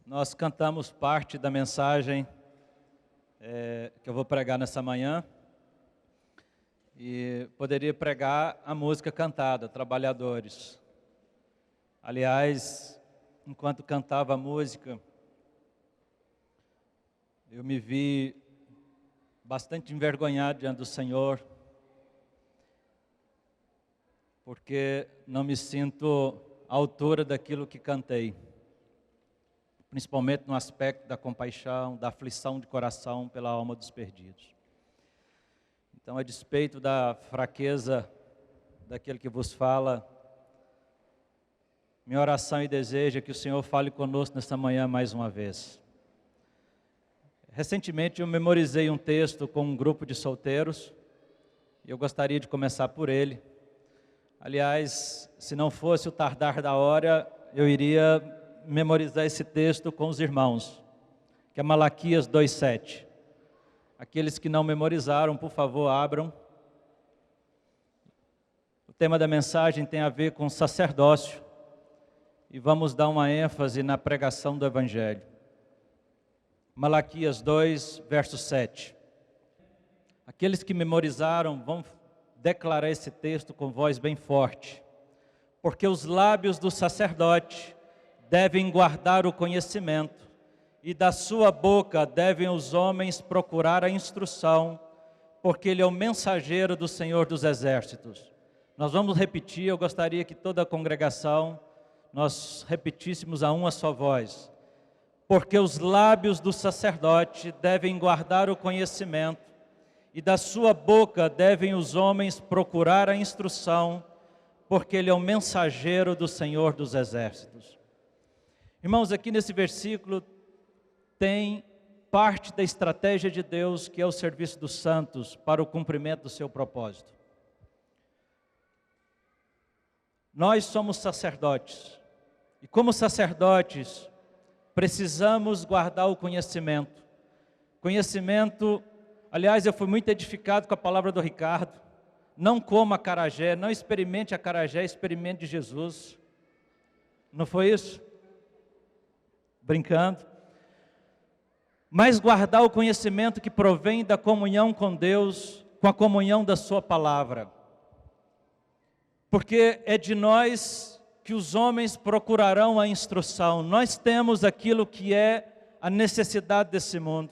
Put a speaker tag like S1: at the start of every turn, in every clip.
S1: Nós cantamos parte da mensagem que eu vou pregar nessa manhã, e poderia pregar a música cantada, Trabalhadores. Aliás, enquanto cantava a música, eu me vi bastante envergonhado diante do Senhor, porque não me sinto à altura daquilo que cantei, principalmente no aspecto da compaixão, da aflição de coração pela alma dos perdidos. Então, a despeito da fraqueza daquele que vos fala, minha oração e desejo é que o Senhor fale conosco nesta manhã mais uma vez. Recentemente eu memorizei um texto com um grupo de solteiros, e eu gostaria de começar por ele. Aliás, se não fosse o tardar da hora, eu iria memorizar esse texto com os irmãos, que é Malaquias 2:7. Aqueles que não memorizaram, por favor, abram. O tema da mensagem tem a ver com sacerdócio, e vamos dar uma ênfase na pregação do Evangelho. Malaquias 2, verso 7. Aqueles que memorizaram vão declarar esse texto com voz bem forte. Porque os lábios do sacerdote devem guardar o conhecimento, e da sua boca devem os homens procurar a instrução, porque ele é o mensageiro do Senhor dos Exércitos. Nós vamos repetir, eu gostaria que toda a congregação, nós repetíssemos a uma só voz. Porque os lábios do sacerdote devem guardar o conhecimento, e da sua boca devem os homens procurar a instrução, porque ele é o mensageiro do Senhor dos Exércitos. Irmãos, aqui nesse versículo tem parte da estratégia de Deus, que é o serviço dos santos para o cumprimento do seu propósito. Nós somos sacerdotes, e como sacerdotes, precisamos guardar o conhecimento. Conhecimento, aliás, eu fui muito edificado com a palavra do Ricardo. Não coma acarajé, não experimente acarajé, experimente de Jesus. Não foi isso? Brincando. Mas guardar o conhecimento que provém da comunhão com Deus, com a comunhão da sua palavra. Porque é de nós que os homens procurarão a instrução. Nós temos aquilo que é a necessidade desse mundo.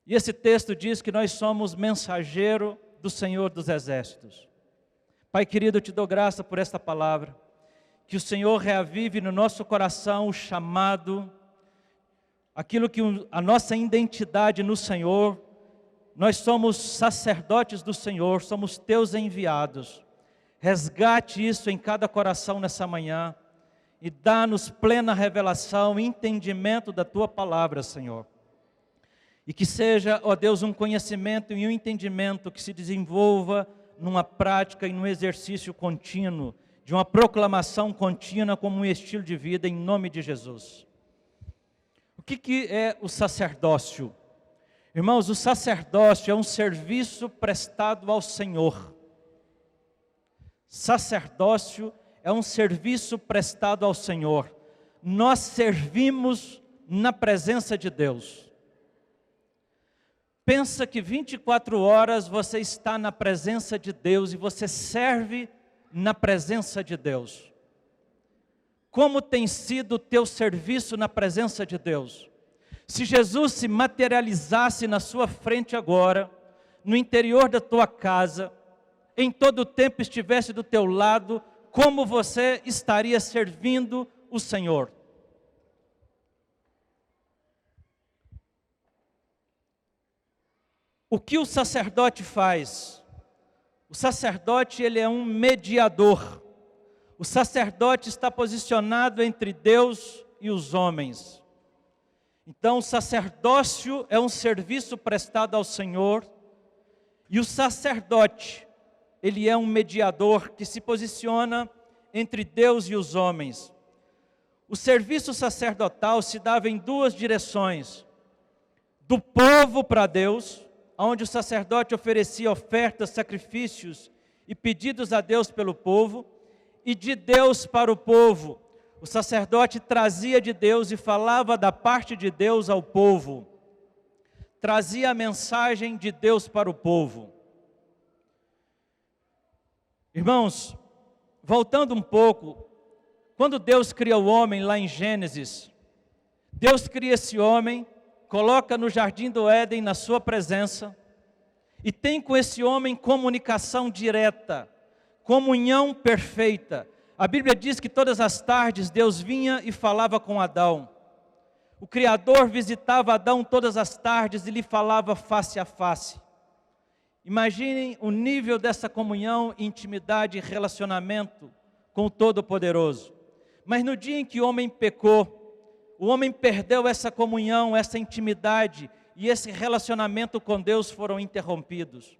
S1: E esse texto diz que nós somos mensageiro do Senhor dos Exércitos. Pai querido, eu te dou graça por esta palavra. Que o Senhor reavive no nosso coração o chamado, aquilo que a nossa identidade no Senhor. Nós somos sacerdotes do Senhor, somos teus enviados. Resgate isso em cada coração nessa manhã e dá-nos plena revelação e entendimento da Tua palavra, Senhor. E que seja, ó Deus, um conhecimento e um entendimento que se desenvolva numa prática e num exercício contínuo, de uma proclamação contínua como um estilo de vida, em nome de Jesus. O que é o sacerdócio? Irmãos, o sacerdócio é um serviço prestado ao Senhor. Sacerdócio é um serviço prestado ao Senhor. Nós servimos na presença de Deus. Pensa que 24 horas você está na presença de Deus e você serve na presença de Deus. Como tem sido o teu serviço na presença de Deus? Se Jesus se materializasse na sua frente agora, no interior da tua casa, em todo o tempo estivesse do teu lado, como você estaria servindo o Senhor? O que o sacerdote faz? O sacerdote, ele é um mediador. O sacerdote está posicionado entre Deus e os homens. Então, o sacerdócio é um serviço prestado ao Senhor, e o sacerdote, ele é um mediador que se posiciona entre Deus e os homens. O serviço sacerdotal se dava em duas direções: do povo para Deus, onde o sacerdote oferecia ofertas, sacrifícios e pedidos a Deus pelo povo, e de Deus para o povo, O sacerdote trazia de Deus e falava da parte de Deus ao povo. Trazia a mensagem de Deus para o povo. Irmãos, voltando um pouco, quando Deus cria o homem lá em Gênesis, Deus cria esse homem, coloca no jardim do Éden na sua presença, e tem com esse homem comunicação direta, comunhão perfeita. A Bíblia diz que todas as tardes Deus vinha e falava com Adão. O Criador visitava Adão todas as tardes e lhe falava face a face. Imaginem o nível dessa comunhão, intimidade e relacionamento com o Todo-Poderoso. Mas no dia em que o homem pecou, o homem perdeu essa comunhão, essa intimidade e esse relacionamento com Deus foram interrompidos.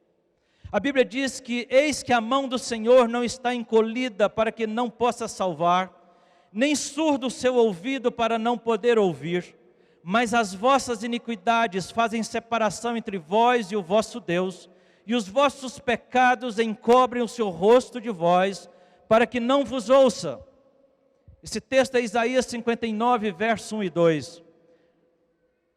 S1: A Bíblia diz que eis que a mão do Senhor não está encolhida para que não possa salvar, nem surdo o seu ouvido para não poder ouvir, mas as vossas iniquidades fazem separação entre vós e o vosso Deus, e os vossos pecados encobrem o seu rosto de vós, para que não vos ouça. Esse texto é Isaías 59, verso 1 e 2.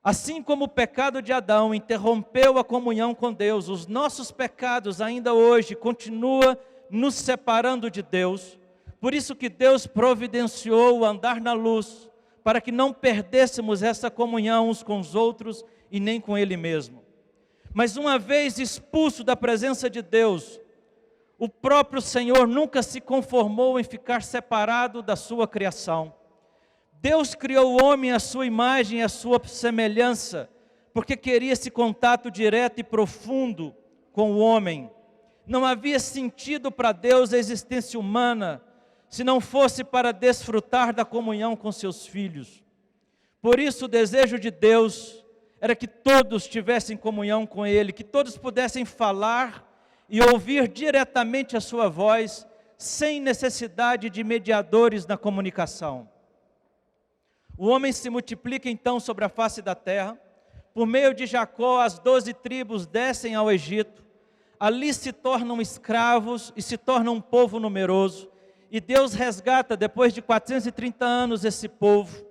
S1: Assim como o pecado de Adão interrompeu a comunhão com Deus, os nossos pecados ainda hoje continuam nos separando de Deus. Por isso que Deus providenciou o andar na luz, para que não perdêssemos essa comunhão uns com os outros e nem com Ele mesmo. Mas uma vez expulso da presença de Deus, o próprio Senhor nunca se conformou em ficar separado da sua criação. Deus criou o homem à sua imagem e à sua semelhança, porque queria esse contato direto e profundo com o homem. Não havia sentido para Deus a existência humana, se não fosse para desfrutar da comunhão com seus filhos. Por isso o desejo de Deus era que todos tivessem comunhão com Ele, que todos pudessem falar e ouvir diretamente a sua voz, sem necessidade de mediadores na comunicação. O homem se multiplica então sobre a face da terra. Por meio de Jacó, as 12 tribos descem ao Egito. Ali se tornam escravos e se tornam um povo numeroso. E Deus resgata, depois de 430 anos, esse povo.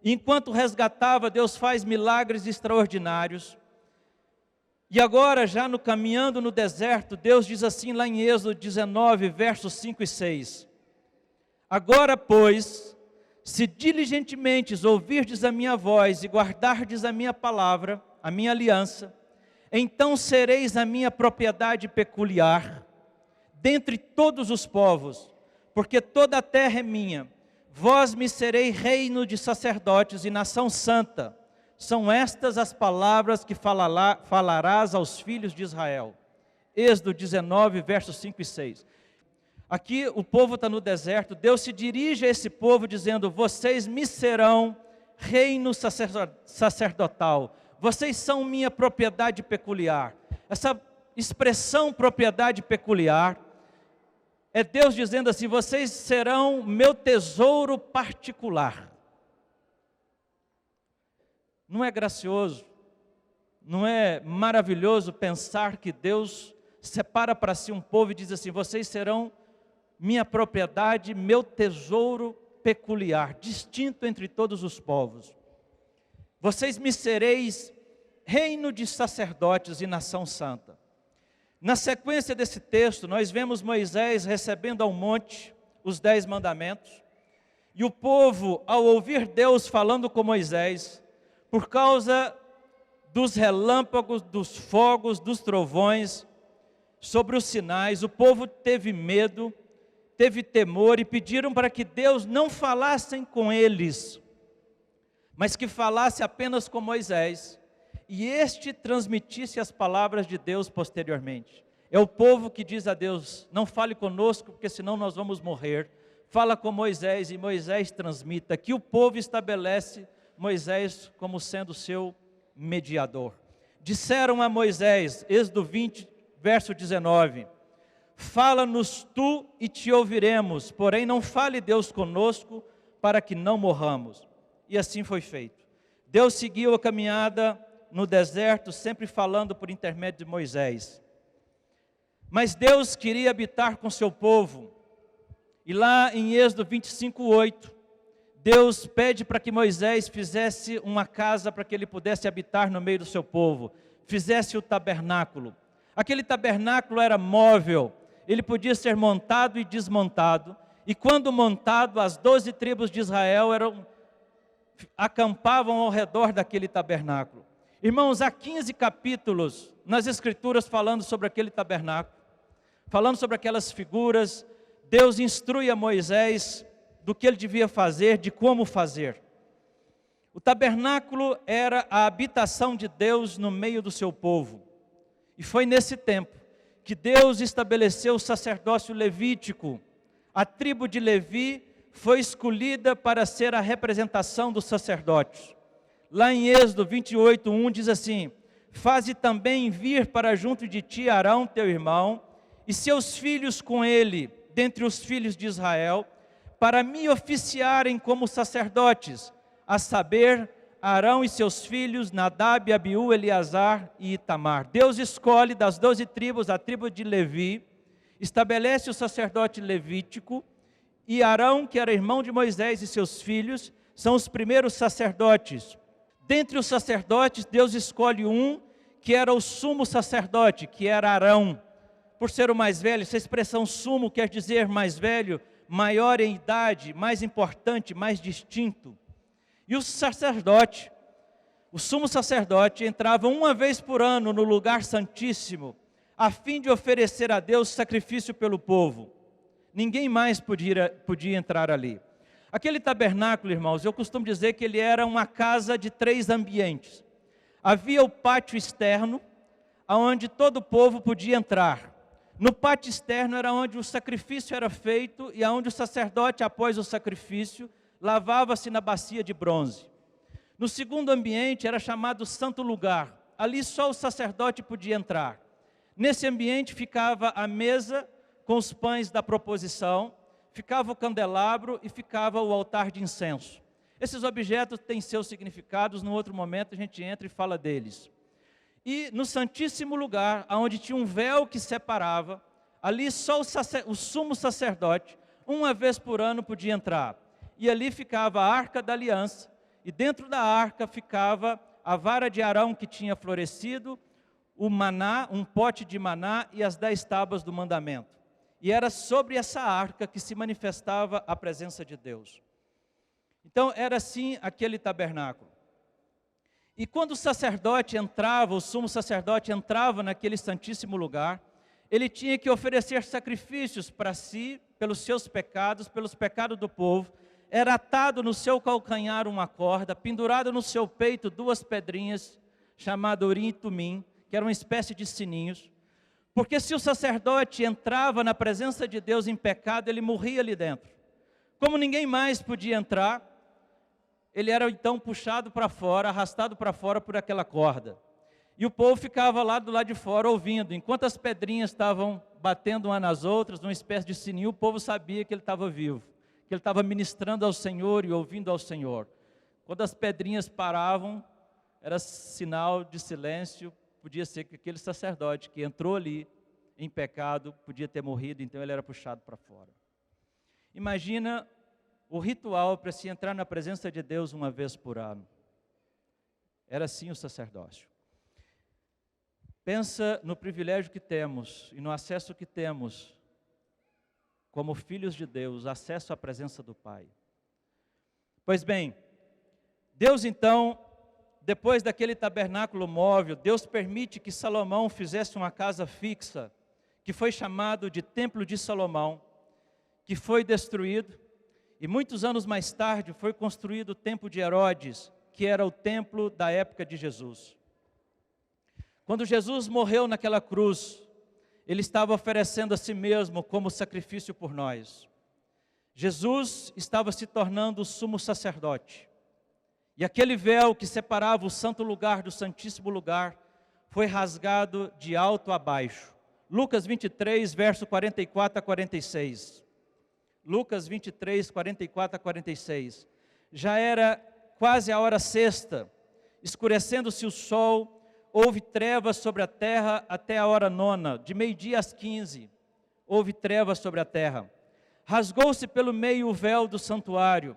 S1: E enquanto resgatava, Deus faz milagres extraordinários. E agora, já caminhando no deserto, Deus diz assim lá em Êxodo 19, versos 5 e 6. Agora, pois, se diligentemente ouvirdes a minha voz e guardardes a minha palavra, a minha aliança, então sereis a minha propriedade peculiar, dentre todos os povos, porque toda a terra é minha. Vós me sereis reino de sacerdotes e nação santa. São estas as palavras que falarás aos filhos de Israel. Êxodo 19, versos 5 e 6. Aqui o povo está no deserto, Deus se dirige a esse povo dizendo: vocês me serão reino sacerdotal, vocês são minha propriedade peculiar. Essa expressão propriedade peculiar é Deus dizendo assim: vocês serão meu tesouro particular. Não é gracioso, não é maravilhoso pensar que Deus separa para si um povo e diz assim: vocês serão minha propriedade, meu tesouro peculiar, distinto entre todos os povos. Vocês me sereis reino de sacerdotes e nação santa. Na sequência desse texto, nós vemos Moisés recebendo ao monte os 10 mandamentos. E o povo, ao ouvir Deus falando com Moisés, por causa dos relâmpagos, dos fogos, dos trovões, sobre os sinais, o povo teve medo, teve temor e pediram para que Deus não falasse com eles, mas que falasse apenas com Moisés, e este transmitisse as palavras de Deus posteriormente. É o povo que diz a Deus: não fale conosco, porque senão nós vamos morrer. Fala com Moisés, e Moisés transmita. Aqui o povo estabelece Moisés como sendo seu mediador. Disseram a Moisés, Êxodo 20, verso 19: fala-nos tu e te ouviremos, porém não fale Deus conosco, para que não morramos. E assim foi feito. Deus seguiu a caminhada no deserto, sempre falando por intermédio de Moisés. Mas Deus queria habitar com seu povo. E lá em Êxodo 25, 8, Deus pede para que Moisés fizesse uma casa para que ele pudesse habitar no meio do seu povo, fizesse o tabernáculo. Aquele tabernáculo era móvel, ele podia ser montado e desmontado, e quando montado, as 12 tribos de Israel acampavam ao redor daquele tabernáculo. Irmãos, há 15 capítulos nas Escrituras falando sobre aquele tabernáculo, falando sobre aquelas figuras. Deus instrui a Moisés do que ele devia fazer, de como fazer. O tabernáculo era a habitação de Deus no meio do seu povo. E foi nesse tempo que Deus estabeleceu o sacerdócio levítico. A tribo de Levi foi escolhida para ser a representação dos sacerdotes. Lá em Êxodo 28:1 diz assim: faze também vir para junto de ti Arão teu irmão, e seus filhos com ele, dentre os filhos de Israel, para me oficiarem como sacerdotes, a saber, Arão e seus filhos, Nadab, Abiú, Eleazar e Itamar. Deus escolhe das 12 tribos, a tribo de Levi, estabelece o sacerdote levítico, e Arão, que era irmão de Moisés, e seus filhos, são os primeiros sacerdotes. Dentre os sacerdotes, Deus escolhe um, que era o sumo sacerdote, que era Arão. Por ser o mais velho, essa expressão sumo quer dizer mais velho, maior em idade, mais importante, mais distinto. E o sacerdote, o sumo sacerdote, entrava uma vez por ano no lugar santíssimo, a fim de oferecer a Deus sacrifício pelo povo. Ninguém mais podia entrar ali. Aquele tabernáculo, irmãos, eu costumo dizer que ele era uma casa de 3 ambientes. Havia o pátio externo, onde todo o povo podia entrar. No pátio externo era onde o sacrifício era feito e onde o sacerdote, após o sacrifício, lavava-se na bacia de bronze. No segundo ambiente era chamado Santo Lugar. Ali só o sacerdote podia entrar. Nesse ambiente ficava a mesa com os pães da proposição, ficava o candelabro e ficava o altar de incenso. Esses objetos têm seus significados, no outro momento a gente entra e fala deles. E no Santíssimo Lugar, onde tinha um véu que separava, ali só o sumo sacerdote, uma vez por ano, podia entrar. E ali ficava a Arca da Aliança, e dentro da arca ficava a vara de Arão que tinha florescido, o maná, um pote de maná e as 10 tábuas do mandamento. E era sobre essa arca que se manifestava a presença de Deus. Então era assim aquele tabernáculo. E quando o sacerdote entrava, o sumo sacerdote entrava naquele santíssimo lugar, ele tinha que oferecer sacrifícios para si, pelos seus pecados, pelos pecados do povo. Era atado no seu calcanhar uma corda, pendurado no seu peito 2 pedrinhas, chamadas Urim e Tumim, que eram uma espécie de sininhos. Porque se o sacerdote entrava na presença de Deus em pecado, ele morria ali dentro. Como ninguém mais podia entrar, ele era então puxado para fora, arrastado para fora por aquela corda. E o povo ficava lá do lado de fora ouvindo. Enquanto as pedrinhas estavam batendo umas nas outras, numa espécie de sininho, o povo sabia que ele estava vivo, que ele estava ministrando ao Senhor e ouvindo ao Senhor. Quando as pedrinhas paravam, era sinal de silêncio. Podia ser que aquele sacerdote que entrou ali em pecado podia ter morrido, então ele era puxado para fora. Imagina o ritual para se entrar na presença de Deus uma vez por ano. Era assim o sacerdócio. Pensa no privilégio que temos e no acesso que temos como filhos de Deus, acesso à presença do Pai. Pois bem, Deus então, depois daquele tabernáculo móvel, Deus permite que Salomão fizesse uma casa fixa, que foi chamado de Templo de Salomão, que foi destruído, e muitos anos mais tarde foi construído o Templo de Herodes, que era o templo da época de Jesus. Quando Jesus morreu naquela cruz, ele estava oferecendo a si mesmo como sacrifício por nós. Jesus estava se tornando o sumo sacerdote. E aquele véu que separava o santo lugar do santíssimo lugar foi rasgado de alto a baixo. Lucas 23, verso 44 a 46. Lucas 23, 44 a 46. Já era quase a hora sexta, escurecendo-se o sol, houve trevas sobre a terra até a hora nona, de meio-dia às 15, houve trevas sobre a terra. Rasgou-se pelo meio o véu do santuário,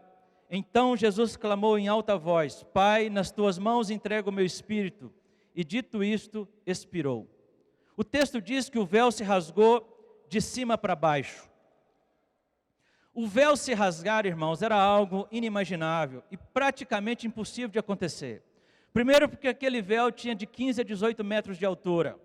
S1: Então Jesus clamou em alta voz: Pai, nas tuas mãos entrego o meu espírito. E dito isto, expirou. O texto diz que o véu se rasgou de cima para baixo. O véu se rasgar, irmãos, era algo inimaginável e praticamente impossível de acontecer. Primeiro, porque aquele véu tinha de 15 a 18 metros de altura.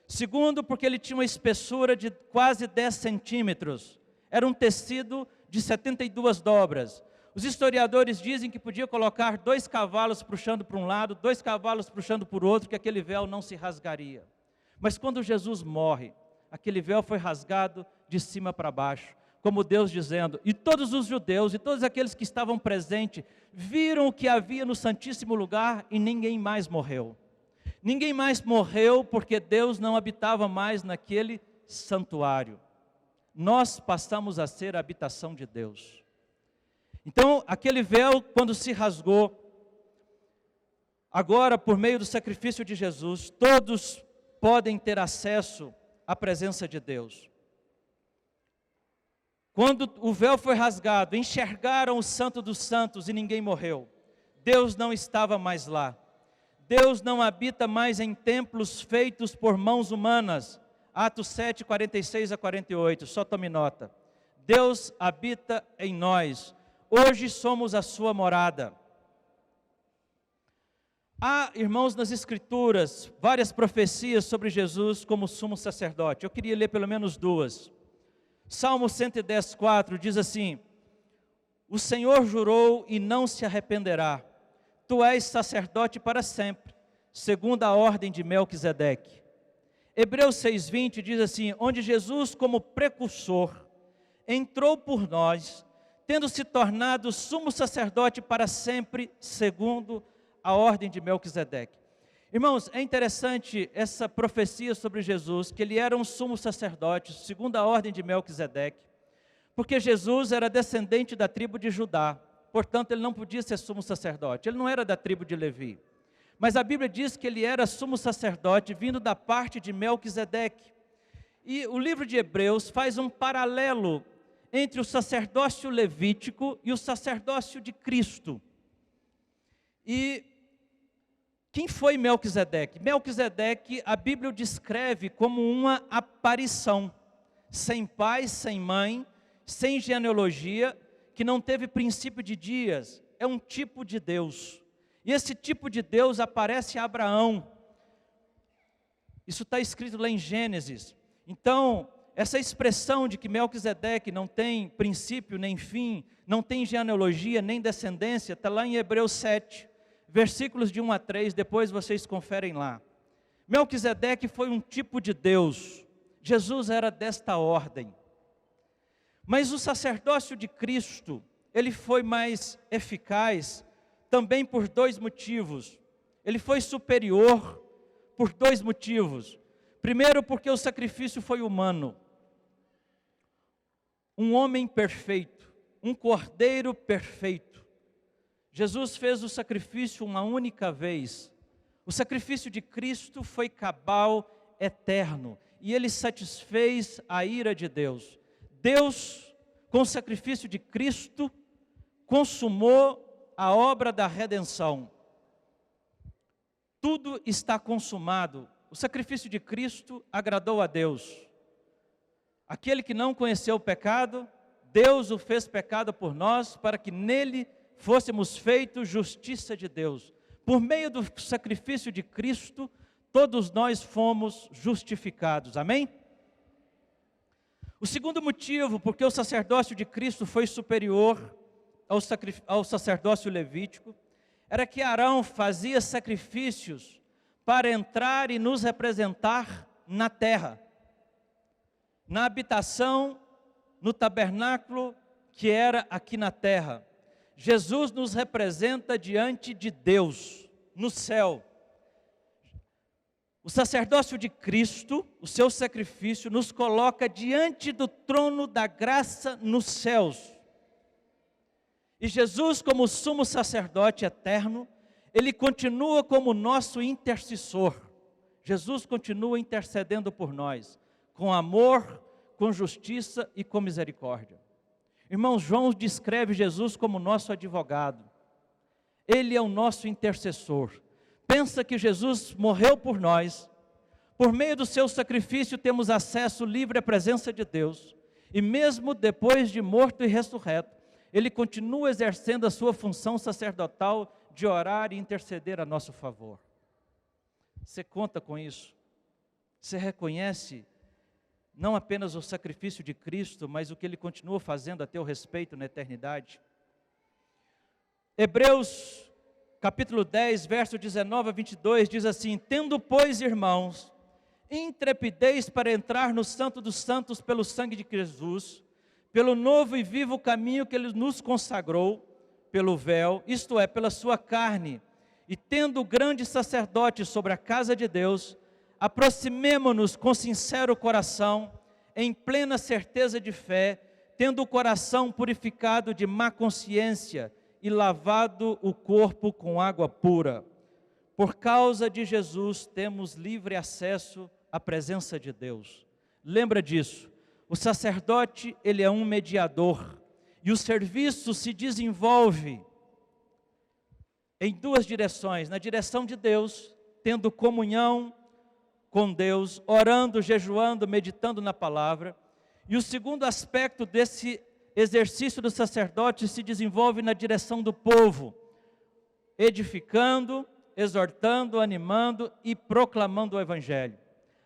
S1: Segundo, porque ele tinha uma espessura de quase 10 centímetros. Era um tecido de 72 dobras. Os historiadores dizem que podia colocar 2 cavalos puxando para um lado, 2 cavalos puxando para o outro, que aquele véu não se rasgaria. Mas quando Jesus morre, aquele véu foi rasgado de cima para baixo, como Deus dizendo, e todos os judeus e todos aqueles que estavam presentes viram o que havia no Santíssimo Lugar e ninguém mais morreu. Ninguém mais morreu porque Deus não habitava mais naquele santuário. Nós passamos a ser a habitação de Deus. Então, aquele véu, quando se rasgou, agora, por meio do sacrifício de Jesus, todos podem ter acesso à presença de Deus. Quando o véu foi rasgado, enxergaram o Santo dos Santos e ninguém morreu. Deus não estava mais lá. Deus não habita mais em templos feitos por mãos humanas. Atos 7, 46 a 48, só tome nota. Deus habita em nós. Hoje somos a sua morada. Há, irmãos, nas Escrituras, várias profecias sobre Jesus como sumo sacerdote. Eu queria ler pelo menos 2. Salmo 110, 4 diz assim: O Senhor jurou e não se arrependerá. Tu és sacerdote para sempre, segundo a ordem de Melquisedeque. Hebreus 6:20 diz assim: onde Jesus, como precursor, entrou por nós, tendo se tornado sumo sacerdote para sempre, segundo a ordem de Melquisedeque. Irmãos, é interessante essa profecia sobre Jesus, que ele era um sumo sacerdote, segundo a ordem de Melquisedeque, porque Jesus era descendente da tribo de Judá, portanto ele não podia ser sumo sacerdote, ele não era da tribo de Levi. Mas a Bíblia diz que ele era sumo sacerdote, vindo da parte de Melquisedeque. E o livro de Hebreus faz um paralelo entre o sacerdócio levítico e o sacerdócio de Cristo. E quem foi Melquisedeque? Melquisedeque, a Bíblia o descreve como uma aparição, sem pai, sem mãe, sem genealogia, que não teve princípio de dias, é um tipo de Deus. E esse tipo de Deus aparece a Abraão. Isso está escrito lá em Gênesis. Então, essa expressão de que Melquisedeque não tem princípio nem fim, não tem genealogia nem descendência, está lá em Hebreus 7, versículos de 1 a 3, depois vocês conferem lá. Melquisedeque foi um tipo de Deus, Jesus era desta ordem. Mas o sacerdócio de Cristo, ele foi mais eficaz também por 2 motivos. Ele foi superior por 2 motivos. Primeiro, porque o sacrifício foi humano. Um homem perfeito, um cordeiro perfeito. Jesus fez o sacrifício uma única vez. O sacrifício de Cristo foi cabal, eterno, e ele satisfez a ira de Deus. Deus, com o sacrifício de Cristo, consumou a obra da redenção. Tudo está consumado. O sacrifício de Cristo agradou a Deus. Aquele que não conheceu o pecado, Deus o fez pecado por nós, para que nele fôssemos feitos justiça de Deus. Por meio do sacrifício de Cristo, todos nós fomos justificados. Amém? O segundo motivo, porque o sacerdócio de Cristo foi superior ao sacerdócio levítico, era que Arão fazia sacrifícios para entrar e nos representar na terra, na habitação, no tabernáculo que era aqui na terra. Jesus nos representa diante de Deus, no céu. O sacerdócio de Cristo, o seu sacrifício, nos coloca diante do trono da graça nos céus. E Jesus, como sumo sacerdote eterno, ele continua como nosso intercessor. Jesus continua intercedendo por nós, com amor, com justiça e com misericórdia. Irmãos, João descreve Jesus como nosso advogado. Ele é o nosso intercessor. Pensa que Jesus morreu por nós. Por meio do seu sacrifício temos acesso livre à presença de Deus. E mesmo depois de morto e ressurreto, Ele continua exercendo a sua função sacerdotal de orar e interceder a nosso favor. Você conta com isso? Você reconhece não apenas o sacrifício de Cristo, mas o que Ele continua fazendo a teu respeito na eternidade? Hebreus, capítulo 10, verso 19 a 22, diz assim: tendo, pois, irmãos, intrepidez para entrar no Santo dos Santos pelo sangue de Jesus, pelo novo e vivo caminho que Ele nos consagrou, pelo véu, isto é, pela sua carne, e tendo o grande sacerdote sobre a casa de Deus, aproximemo-nos com sincero coração, em plena certeza de fé, tendo o coração purificado de má consciência e lavado o corpo com água pura. Por causa de Jesus, temos livre acesso à presença de Deus. Lembra disso. O sacerdote, ele é um mediador. E o serviço se desenvolve em duas direções. Na direção de Deus, tendo comunhão com Deus, orando, jejuando, meditando na palavra. E o segundo aspecto desse exercício do sacerdote se desenvolve na direção do povo, edificando, exortando, animando e proclamando o Evangelho.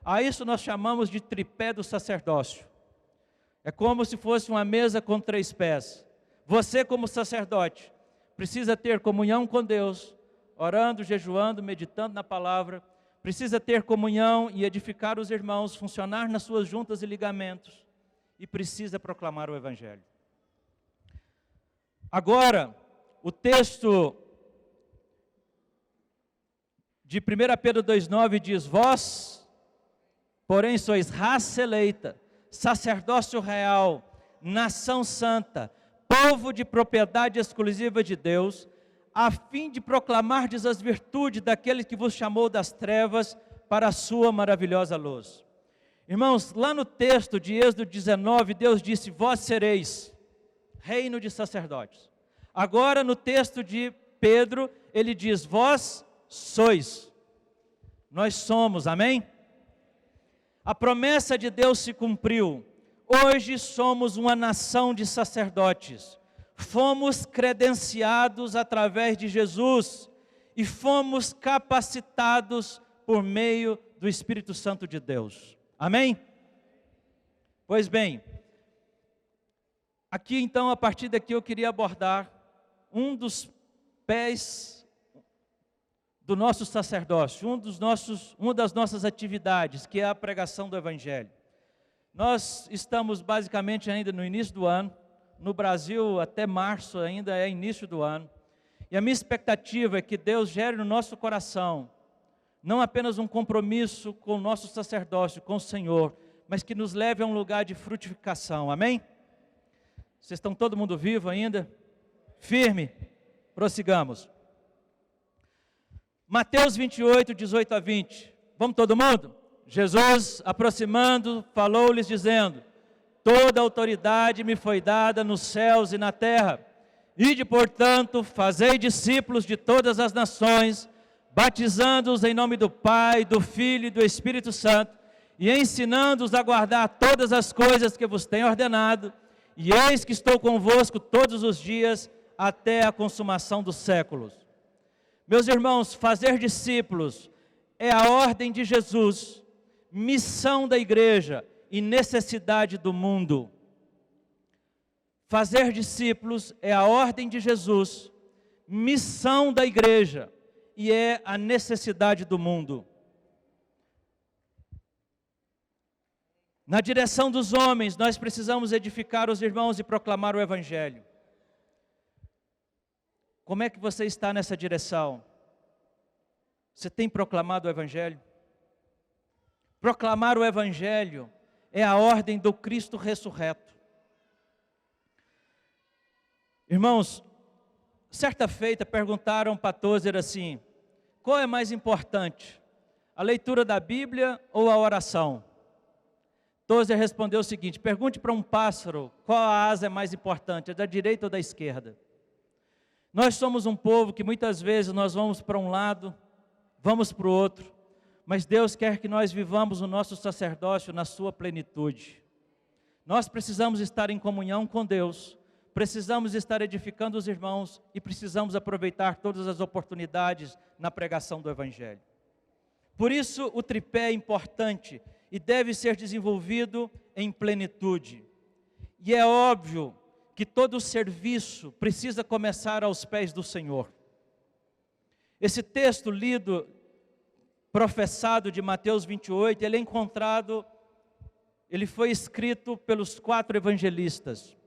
S1: A isso nós chamamos de tripé do sacerdócio. É como se fosse uma mesa com 3 pés. Você, como sacerdote, precisa ter comunhão com Deus, orando, jejuando, meditando na palavra, precisa ter comunhão e edificar os irmãos, funcionar nas suas juntas e ligamentos, e precisa proclamar o Evangelho. Agora, o texto de 1 Pedro 2,9 diz: vós, porém, sois raça eleita, sacerdócio real, nação santa, povo de propriedade exclusiva de Deus, a fim de proclamardes as virtudes daquele que vos chamou das trevas para a sua maravilhosa luz. Irmãos, lá no texto de Êxodo 19, Deus disse: vós sereis reino de sacerdotes. Agora no texto de Pedro, ele diz: vós sois. Nós somos, amém? A promessa de Deus se cumpriu. Hoje somos uma nação de sacerdotes. Fomos credenciados através de Jesus e fomos capacitados por meio do Espírito Santo de Deus. Amém? Pois bem, aqui então, a partir daqui eu queria abordar um dos pés do nosso sacerdócio, uma das nossas atividades, que é a pregação do Evangelho. Nós estamos basicamente ainda no início do ano. No Brasil, até março ainda é início do ano. E a minha expectativa é que Deus gere no nosso coração, não apenas um compromisso com o nosso sacerdócio, com o Senhor, mas que nos leve a um lugar de frutificação. Amém? Vocês estão todo mundo vivo ainda? Firme? Prossigamos. Mateus 28, 18 a 20. Vamos todo mundo? Jesus, aproximando, falou-lhes dizendo: toda autoridade me foi dada nos céus e na terra. Ide, portanto, fazei discípulos de todas as nações, batizando-os em nome do Pai, do Filho e do Espírito Santo, e ensinando-os a guardar todas as coisas que vos tenho ordenado, e eis que estou convosco todos os dias, até a consumação dos séculos. Meus irmãos, fazer discípulos é a ordem de Jesus, missão da igreja e necessidade do mundo. Fazer discípulos é a ordem de Jesus, missão da igreja e é a necessidade do mundo. Na direção dos homens, nós precisamos edificar os irmãos e proclamar o Evangelho. Como é que você está nessa direção? Você tem proclamado o Evangelho? Proclamar o Evangelho é a ordem do Cristo ressurreto. Irmãos, certa feita perguntaram para Tozer assim: qual é mais importante, a leitura da Bíblia ou a oração? Tozer respondeu o seguinte: pergunte para um pássaro qual a asa é mais importante, a da direita ou da esquerda. Nós somos um povo que muitas vezes nós vamos para um lado, vamos para o outro, mas Deus quer que nós vivamos o nosso sacerdócio na sua plenitude. Nós precisamos estar em comunhão com Deus, precisamos estar edificando os irmãos e precisamos aproveitar todas as oportunidades na pregação do Evangelho. Por isso o tripé é importante e deve ser desenvolvido em plenitude. E é óbvio que todo serviço precisa começar aos pés do Senhor. Esse texto lido, professado de Mateus 28, ele foi escrito pelos 4 evangelistas.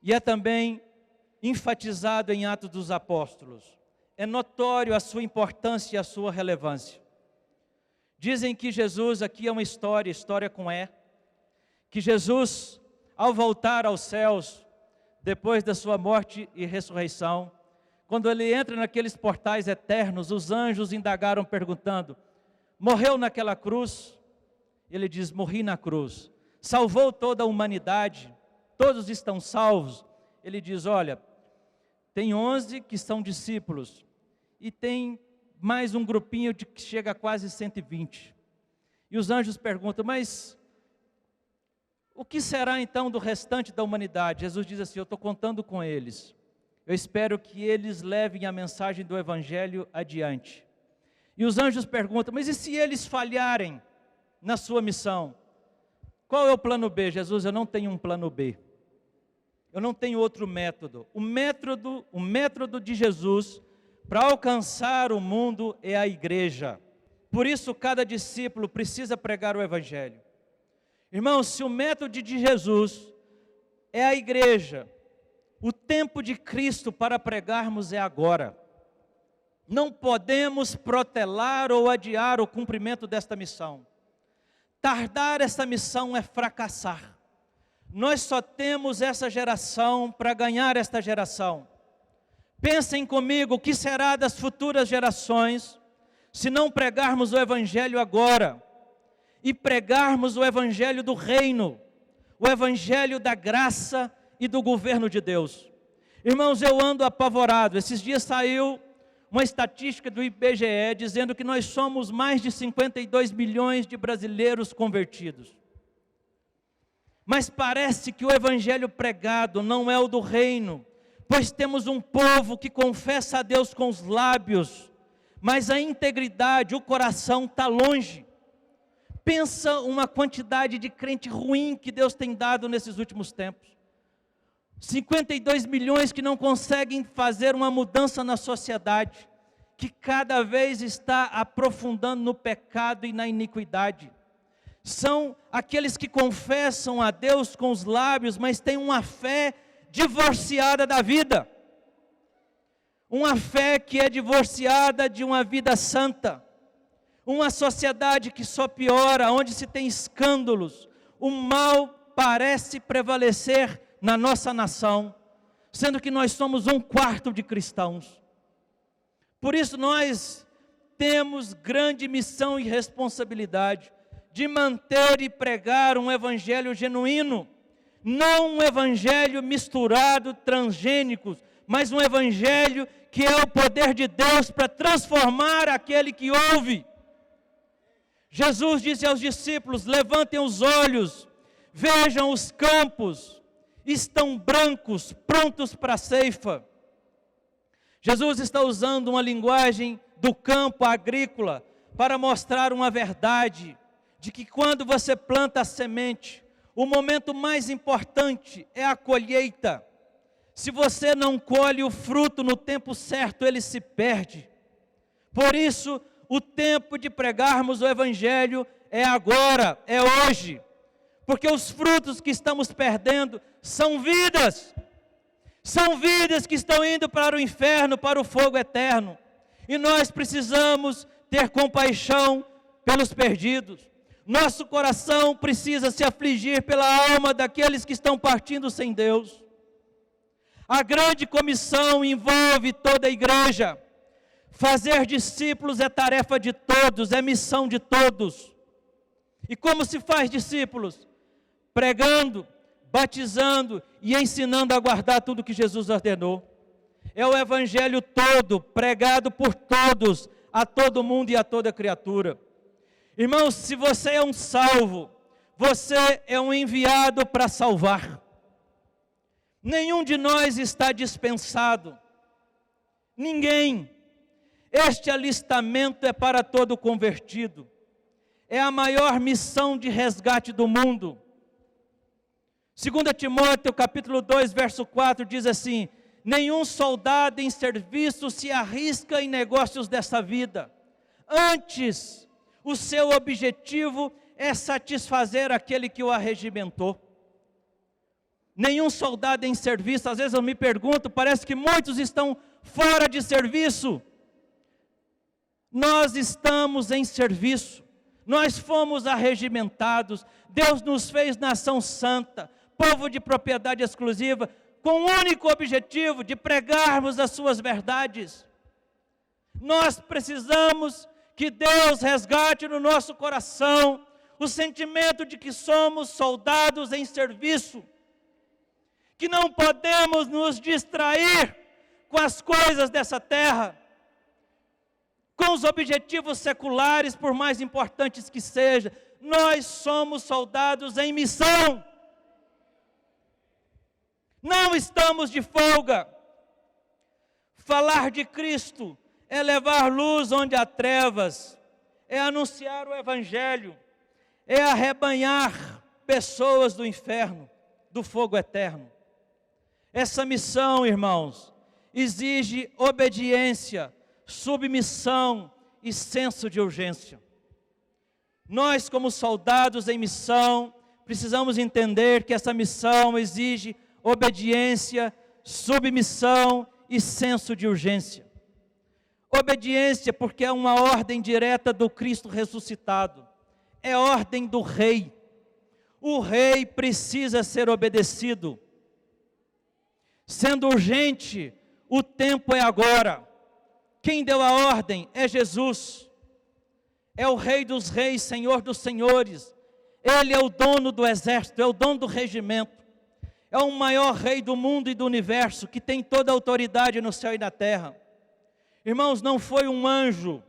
S1: E é também enfatizado em Atos dos Apóstolos. É notório a sua importância e a sua relevância. Dizem que Jesus, aqui é uma história com E, que Jesus, ao voltar aos céus, depois da sua morte e ressurreição, quando ele entra naqueles portais eternos, os anjos indagaram perguntando: morreu naquela cruz? Ele diz: morri na cruz. Salvou toda a humanidade? Todos estão salvos? Ele diz: olha, tem 11 que são discípulos e tem mais um grupinho que chega a quase 120. E os anjos perguntam: mas o que será então do restante da humanidade? Jesus diz assim: eu estou contando com eles. Eu espero que eles levem a mensagem do Evangelho adiante. E os anjos perguntam: mas e se eles falharem na sua missão? Qual é o plano B? Jesus: eu não tenho um plano B. Eu não tenho outro método. O método de Jesus para alcançar o mundo é a igreja. Por isso cada discípulo precisa pregar o Evangelho. Irmãos, se o método de Jesus é a igreja, o tempo de Cristo para pregarmos é agora. Não podemos protelar ou adiar o cumprimento desta missão. Tardar essa missão é fracassar. Nós só temos essa geração para ganhar esta geração. Pensem comigo, o que será das futuras gerações se não pregarmos o Evangelho agora e pregarmos o Evangelho do reino, o Evangelho da graça e do governo de Deus. Irmãos, eu ando apavorado. Esses dias saiu uma estatística do IBGE dizendo que nós somos mais de 52 milhões de brasileiros convertidos. Mas parece que o Evangelho pregado não é o do reino, pois temos um povo que confessa a Deus com os lábios, mas a integridade, o coração está longe. Pensa uma quantidade de crente ruim que Deus tem dado nesses últimos tempos. 52 milhões que não conseguem fazer uma mudança na sociedade, que cada vez está aprofundando no pecado e na iniquidade. São aqueles que confessam a Deus com os lábios, mas têm uma fé divorciada da vida. Uma fé que é divorciada de uma vida santa. Uma sociedade que só piora, onde se tem escândalos. O mal parece prevalecer na nossa nação, sendo que nós somos 1/4 de cristãos. Por isso nós temos grande missão e responsabilidade de manter e pregar um evangelho genuíno, não um evangelho misturado, transgênicos, mas um evangelho que é o poder de Deus para transformar aquele que ouve. Jesus disse aos discípulos: levantem os olhos, vejam os campos, estão brancos, prontos para a ceifa. Jesus está usando uma linguagem do campo agrícola para mostrar uma verdade, de que quando você planta a semente, o momento mais importante é a colheita. Se você não colhe o fruto no tempo certo, ele se perde. Por isso, o tempo de pregarmos o Evangelho é agora, é hoje. Porque os frutos que estamos perdendo são vidas. São vidas que estão indo para o inferno, para o fogo eterno. E nós precisamos ter compaixão pelos perdidos. Nosso coração precisa se afligir pela alma daqueles que estão partindo sem Deus. A grande comissão envolve toda a igreja. Fazer discípulos é tarefa de todos, é missão de todos. E como se faz discípulos? pregando, batizando e ensinando a guardar tudo que Jesus ordenou. É o evangelho todo, pregado por todos, a todo mundo e a toda criatura. Irmãos, se você é um salvo, você é um enviado para salvar. Nenhum de nós está dispensado. Ninguém. Este alistamento é para todo convertido. É a maior missão de resgate do mundo. 2 Timóteo capítulo 2, verso 4 diz assim: nenhum soldado em serviço se arrisca em negócios dessa vida. Antes, o seu objetivo é satisfazer aquele que o arregimentou. Nenhum soldado em serviço, às vezes eu me pergunto, parece que muitos estão fora de serviço. Nós estamos em serviço, nós fomos arregimentados, Deus nos fez nação santa, povo de propriedade exclusiva, com o único objetivo de pregarmos as suas verdades. Nós precisamos que Deus resgate no nosso coração o sentimento de que somos soldados em serviço, que não podemos nos distrair com as coisas dessa terra, com os objetivos seculares, por mais importantes que sejam. Nós somos soldados em missão. Não estamos de folga. Falar de Cristo é levar luz onde há trevas, é anunciar o Evangelho, é arrebanhar pessoas do inferno, do fogo eterno. Essa missão, irmãos, exige obediência, submissão e senso de urgência. Nós, como soldados em missão, precisamos entender que essa missão exige obediência, submissão e senso de urgência. Obediência porque é uma ordem direta do Cristo ressuscitado. É ordem do rei. O rei precisa ser obedecido. Sendo urgente, o tempo é agora. Quem deu a ordem é Jesus. É o Rei dos reis, Senhor dos senhores. Ele é o dono do exército, é o dono do regimento. É o maior rei do mundo e do universo, que tem toda a autoridade no céu e na terra. Irmãos, não foi um anjo,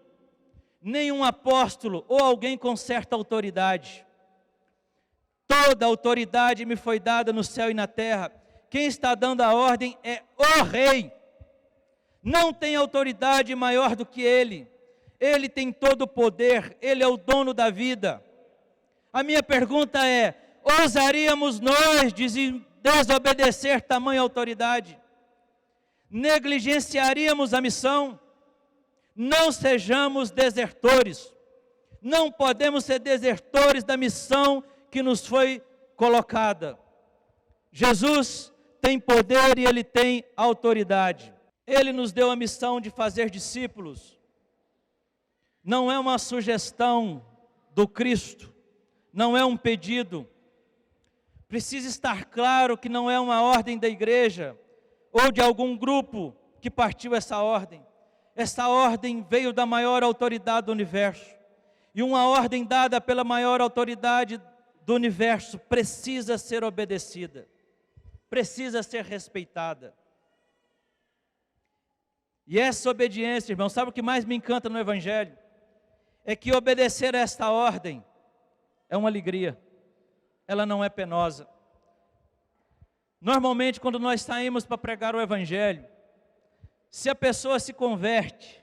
S1: nem um apóstolo, ou alguém com certa autoridade. Toda a autoridade me foi dada no céu e na terra. Quem está dando a ordem é o rei. Não tem autoridade maior do que ele. Ele tem todo o poder, ele é o dono da vida. A minha pergunta é: ousaríamos nós desobedecer tamanha autoridade? Negligenciaríamos a missão? Não sejamos desertores. Não podemos ser desertores da missão que nos foi colocada. Jesus tem poder e ele tem autoridade. Ele nos deu a missão de fazer discípulos. Não é uma sugestão do Cristo, não é um pedido. Precisa estar claro que não é uma ordem da igreja ou de algum grupo que partiu essa ordem. Essa ordem veio da maior autoridade do universo. E uma ordem dada pela maior autoridade do universo precisa ser obedecida, precisa ser respeitada. E essa obediência, irmão, sabe o que mais me encanta no Evangelho? É que obedecer a esta ordem é uma alegria, ela não é penosa. Normalmente, quando nós saímos para pregar o Evangelho, se a pessoa se converte,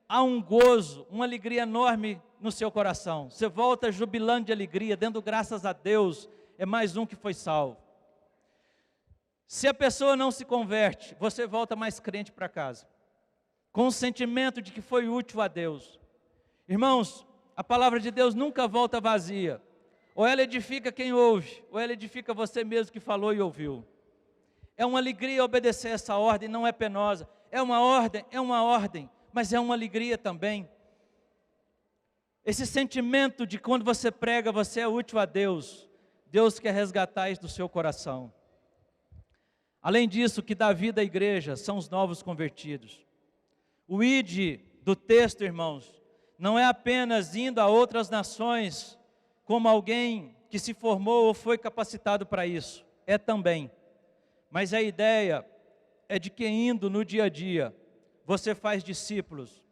S1: há um gozo, uma alegria enorme no seu coração. Você volta jubilando de alegria, dando graças a Deus, é mais um que foi salvo. Se a pessoa não se converte, você volta mais crente para casa, com o sentimento de que foi útil a Deus. Irmãos, a palavra de Deus nunca volta vazia. Ou ela edifica quem ouve, ou ela edifica você mesmo que falou e ouviu. É uma alegria obedecer essa ordem, não é penosa. É uma ordem, mas é uma alegria também. Esse sentimento de quando você prega, você é útil a Deus. Deus quer resgatar isso do seu coração. Além disso, o que dá vida à igreja são os novos convertidos. O ide do texto, irmãos, não é apenas indo a outras nações como alguém que se formou ou foi capacitado para isso. É também. Mas a ideia é de que indo no dia a dia, você faz discípulos.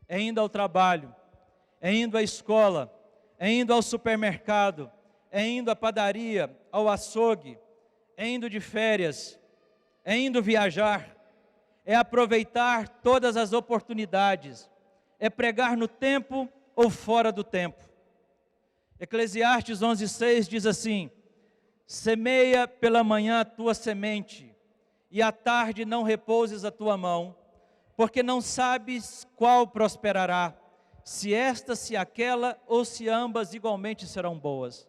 S1: É indo ao trabalho, é indo à escola, é indo ao supermercado, é indo à padaria, ao açougue, é indo de férias, é indo viajar, é aproveitar todas as oportunidades, é pregar no tempo ou fora do tempo. Eclesiastes 11:6 diz assim: semeia pela manhã a tua semente, e à tarde não repouses a tua mão, porque não sabes qual prosperará, se esta, se aquela, ou se ambas igualmente serão boas.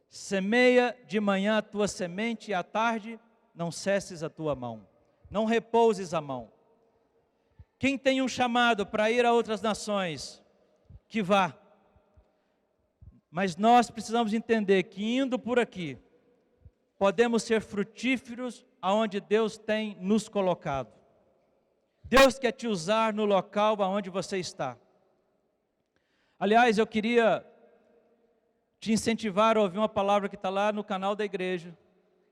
S1: Semeia de manhã a tua semente, e à tarde não cesses a tua mão, não repouses a mão. Quem tem um chamado para ir a outras nações, que vá. Mas nós precisamos entender que indo por aqui, podemos ser frutíferos aonde Deus tem nos colocado. Deus quer te usar no local aonde você está. Aliás, eu queria te incentivar a ouvir uma palavra que está lá no canal da igreja,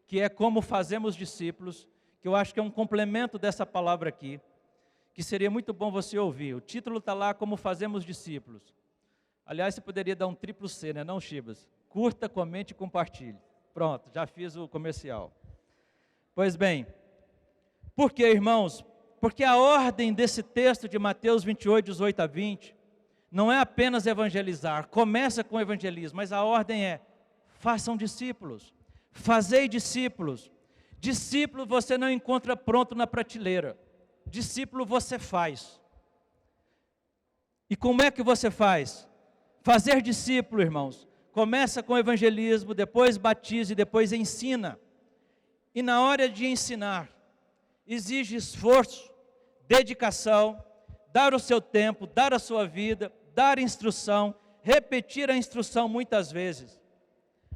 S1: que é Como Fazemos Discípulos, que eu acho que é um complemento dessa palavra aqui, que seria muito bom você ouvir. O título está lá, Como Fazemos Discípulos. Aliás, você poderia dar um triplo C, né? Não, Chibas? Curta, comente e compartilhe. Pronto, já fiz o comercial. Pois bem, por que, irmãos? Porque a ordem desse texto de Mateus 28, 18 a 20, não é apenas evangelizar, começa com o evangelismo, mas a ordem é, façam discípulos, fazei discípulos. Discípulo você não encontra pronto na prateleira, discípulo você faz. E como é que você faz? Fazer discípulo, irmãos, começa com o evangelismo, depois batiza e depois ensina. E na hora de ensinar, exige esforço, dedicação, dar o seu tempo, dar a sua vida, dar instrução, repetir a instrução muitas vezes.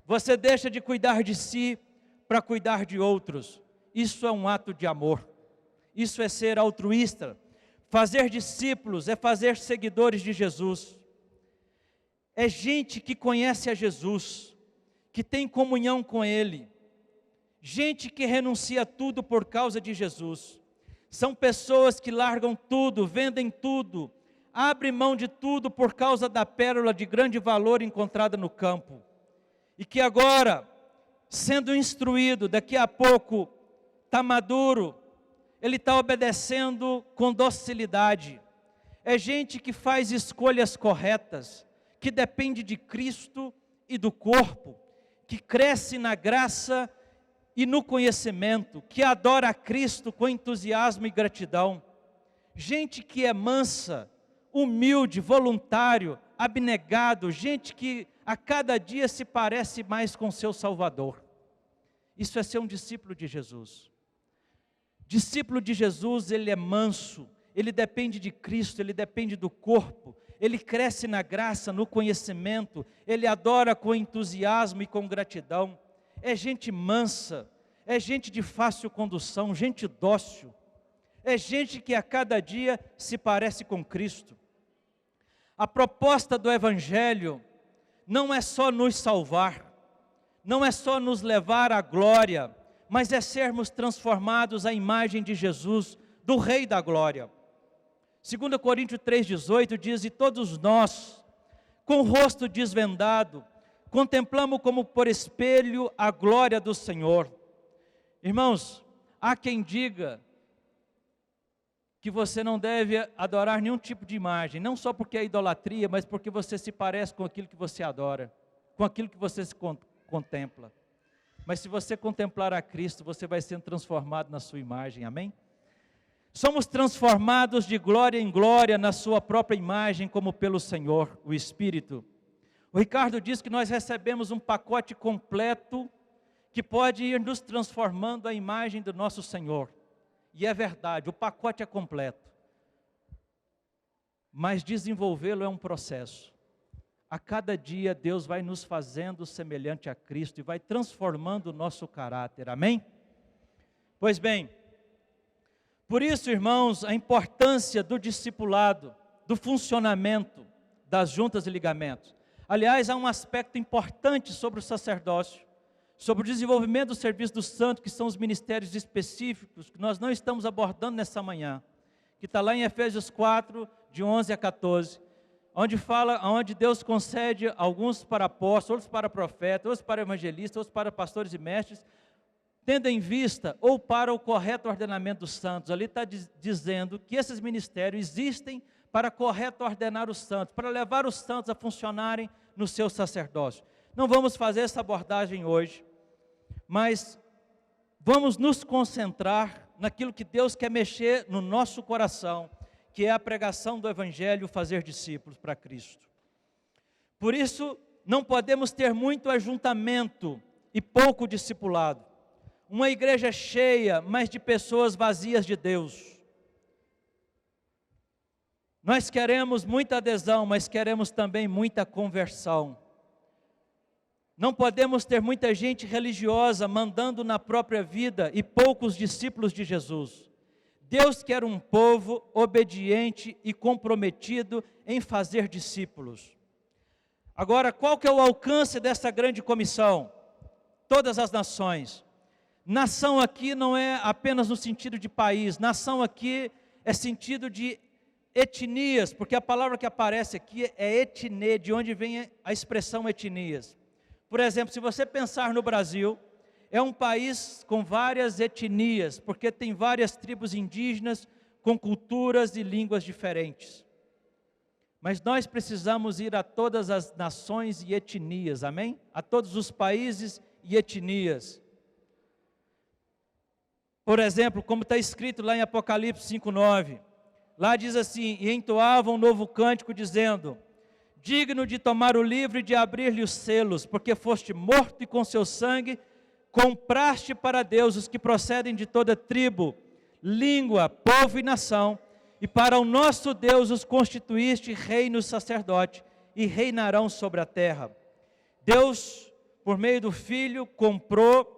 S1: Você deixa de cuidar de si para cuidar de outros. Isso é um ato de amor. Isso é ser altruísta. Fazer discípulos é fazer seguidores de Jesus. É gente que conhece a Jesus, que tem comunhão com Ele. Gente que renuncia a tudo por causa de Jesus. São pessoas que largam tudo, vendem tudo, abrem mão de tudo por causa da pérola de grande valor encontrada no campo. E que agora, sendo instruído, daqui a pouco está maduro, ele está obedecendo com docilidade. É gente que faz escolhas corretas, que depende de Cristo e do corpo, que cresce na graça e no conhecimento, que adora a Cristo com entusiasmo e gratidão. Gente que é mansa, humilde, voluntário, abnegado, gente que a cada dia se parece mais com seu Salvador. Isso é ser um discípulo de Jesus. Discípulo de Jesus, ele é manso, ele depende de Cristo, ele depende do corpo, ele cresce na graça, no conhecimento, ele adora com entusiasmo e com gratidão. É gente mansa, é gente de fácil condução, gente dócil, é gente que a cada dia se parece com Cristo. A proposta do Evangelho não é só nos salvar, não é só nos levar à glória, mas é sermos transformados à imagem de Jesus, do Rei da Glória. 2 Coríntios 3,18 diz, e todos nós, com o rosto desvendado, contemplamos como por espelho a glória do Senhor. Irmãos, há quem diga que você não deve adorar nenhum tipo de imagem, não só porque é idolatria, mas porque você se parece com aquilo que você adora, com aquilo que você se contempla. Mas se você contemplar a Cristo, você vai sendo transformado na sua imagem, amém? Somos transformados de glória em glória na sua própria imagem, como pelo Senhor, o Espírito. O Ricardo diz que nós recebemos um pacote completo, que pode ir nos transformando à imagem do nosso Senhor. E é verdade, o pacote é completo. Mas desenvolvê-lo é um processo. A cada dia Deus vai nos fazendo semelhante a Cristo e vai transformando o nosso caráter, amém? Pois bem, por isso, irmãos, a importância do discipulado, do funcionamento das juntas e ligamentos. Aliás, há um aspecto importante sobre o sacerdócio, sobre o desenvolvimento do serviço do santo, que são os ministérios específicos, que nós não estamos abordando nessa manhã, que está lá em Efésios 4, de 11 a 14, onde Deus concede alguns para apóstolos, outros para profetas, outros para evangelistas, outros para pastores e mestres, tendo em vista ou para o correto ordenamento dos santos. Ali está dizendo que esses ministérios existem para correto ordenar os santos, para levar os santos a funcionarem no seu sacerdócio. Não vamos fazer essa abordagem hoje, mas vamos nos concentrar naquilo que Deus quer mexer no nosso coração, que é a pregação do Evangelho, fazer discípulos para Cristo. Por isso, não podemos ter muito ajuntamento e pouco discipulado. Uma igreja cheia, mas de pessoas vazias de Deus. Nós queremos muita adesão, mas queremos também muita conversão. Não podemos ter muita gente religiosa mandando na própria vida e poucos discípulos de Jesus. Deus quer um povo obediente e comprometido em fazer discípulos. Agora, qual que é o alcance dessa grande comissão? Todas as nações. Nação aqui não é apenas no sentido de país, nação aqui é sentido de etnias, porque a palavra que aparece aqui é etnê, de onde vem a expressão etnias. Por exemplo, se você pensar no Brasil, é um país com várias etnias, porque tem várias tribos indígenas com culturas e línguas diferentes. Mas nós precisamos ir a todas as nações e etnias, amém? A todos os países e etnias. Por exemplo, como está escrito lá em Apocalipse 5:9, lá diz assim: e entoavam um novo cântico dizendo: digno de tomar o livro e de abrir-lhe os selos, porque foste morto e com seu sangue compraste para Deus os que procedem de toda tribo, língua, povo e nação, e para o nosso Deus os constituíste reino e sacerdote, e reinarão sobre a terra. Deus, por meio do Filho, comprou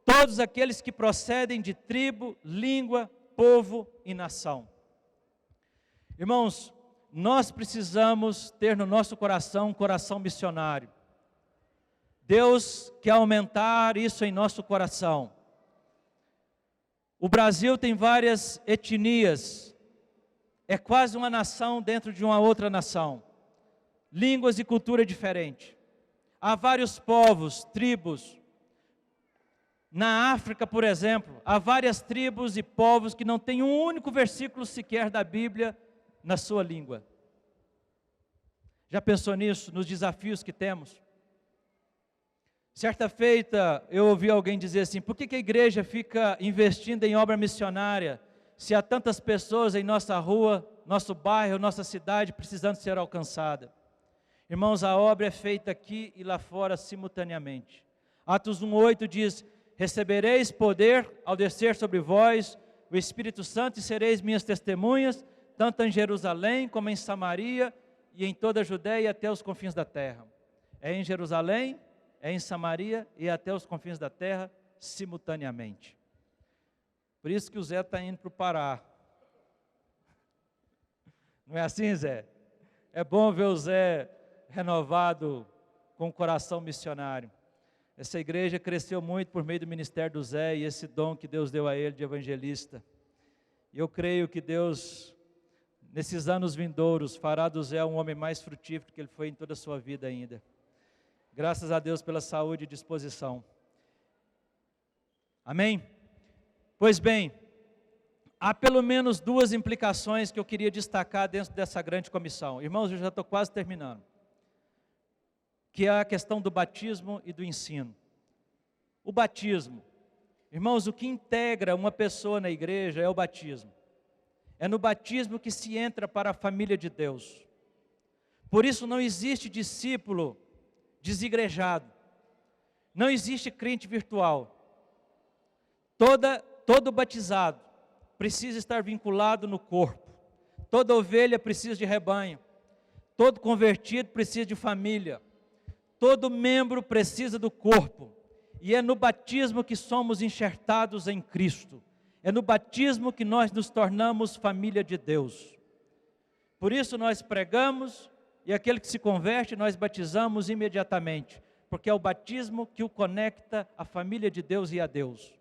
S1: todos aqueles que procedem de tribo, língua, povo e nação. Irmãos, nós precisamos ter no nosso coração um coração missionário. Deus quer aumentar isso em nosso coração. O Brasil tem várias etnias, é quase uma nação dentro de uma outra nação, línguas e cultura diferentes. Há vários povos, tribos. Na África, por exemplo, há várias tribos e povos que não têm um único versículo sequer da Bíblia na sua língua. Já pensou nisso, nos desafios que temos? Certa feita, eu ouvi alguém dizer assim: por que a igreja fica investindo em obra missionária, se há tantas pessoas em nossa rua, nosso bairro, nossa cidade, precisando ser alcançada? Irmãos, a obra é feita aqui e lá fora simultaneamente. Atos 1:8 diz: recebereis poder ao descer sobre vós o Espírito Santo, e sereis minhas testemunhas, tanto em Jerusalém como em Samaria e em toda a Judéia e até os confins da terra. É em Jerusalém, é em Samaria e até os confins da terra, simultaneamente. Por isso que o Zé está indo para o Pará. Não é assim, Zé? É bom ver o Zé renovado com o coração missionário. Essa igreja cresceu muito por meio do ministério do Zé e esse dom que Deus deu a ele de evangelista. E eu creio que Deus, nesses anos vindouros, fará do Zé um homem mais frutífero que ele foi em toda a sua vida ainda. Graças a Deus pela saúde e disposição. Amém? Pois bem, há pelo menos duas implicações que eu queria destacar dentro dessa grande comissão. Irmãos, eu já estou quase terminando. Que é a questão do batismo e do ensino. O batismo. Irmãos, o que integra uma pessoa na igreja é o batismo. É no batismo que se entra para a família de Deus. Por isso não existe discípulo desigrejado. Não existe crente virtual. Todo batizado precisa estar vinculado no corpo. Toda ovelha precisa de rebanho. Todo convertido precisa de família. Todo membro precisa do corpo. E é no batismo que somos enxertados em Cristo. É no batismo que nós nos tornamos família de Deus. Por isso nós pregamos, e aquele que se converte, nós batizamos imediatamente, porque é o batismo que o conecta à família de Deus e a Deus.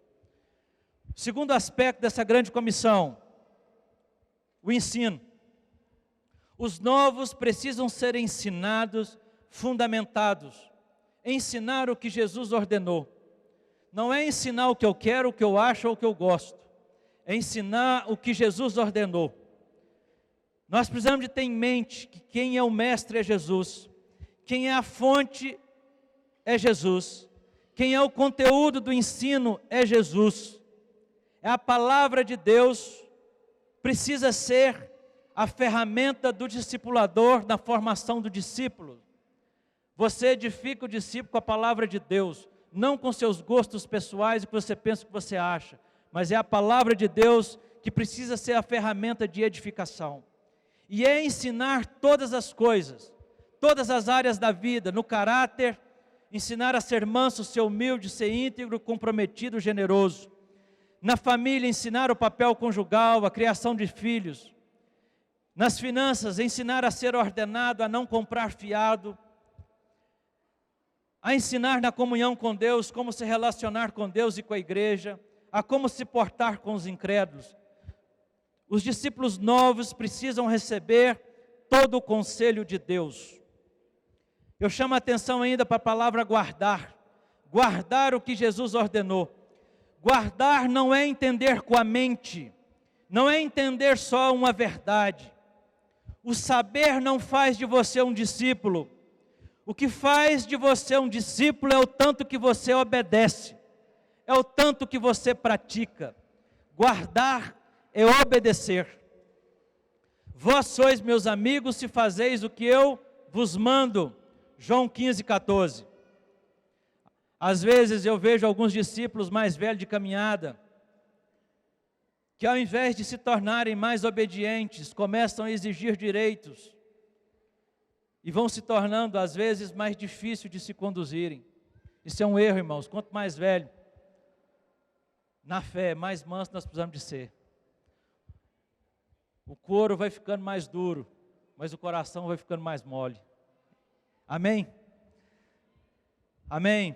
S1: Segundo aspecto dessa grande comissão, o ensino. Os novos precisam ser ensinados, fundamentados. Ensinar o que Jesus ordenou. Não é ensinar o que eu quero, o que eu acho ou o que eu gosto. É ensinar o que Jesus ordenou. Nós precisamos de ter em mente que quem é o mestre é Jesus. Quem é a fonte é Jesus. Quem é o conteúdo do ensino é Jesus. É a palavra de Deus, precisa ser a ferramenta do discipulador na formação do discípulo. Você edifica o discípulo com a palavra de Deus, não com seus gostos pessoais e que você pensa que você acha, mas é a palavra de Deus que precisa ser a ferramenta de edificação. E é ensinar todas as coisas, todas as áreas da vida, no caráter, ensinar a ser manso, ser humilde, ser íntegro, comprometido, generoso. Na família, ensinar o papel conjugal, a criação de filhos. Nas finanças, ensinar a ser ordenado, a não comprar fiado. A ensinar na comunhão com Deus, como se relacionar com Deus e com a igreja. A como se portar com os incrédulos. Os discípulos novos precisam receber todo o conselho de Deus. Eu chamo a atenção ainda para a palavra guardar. Guardar o que Jesus ordenou. Guardar não é entender com a mente, não é entender só uma verdade. O saber não faz de você um discípulo. O que faz de você um discípulo é o tanto que você obedece, é o tanto que você pratica. Guardar é obedecer. Vós sois meus amigos se fazeis o que eu vos mando. João 15:14. Às vezes eu vejo alguns discípulos mais velhos de caminhada, que ao invés de se tornarem mais obedientes, começam a exigir direitos, e vão se tornando às vezes mais difícil de se conduzirem. Isso é um erro, irmãos. Quanto mais velho, na fé, mais manso nós precisamos de ser. O couro vai ficando mais duro, mas o coração vai ficando mais mole. Amém? Amém?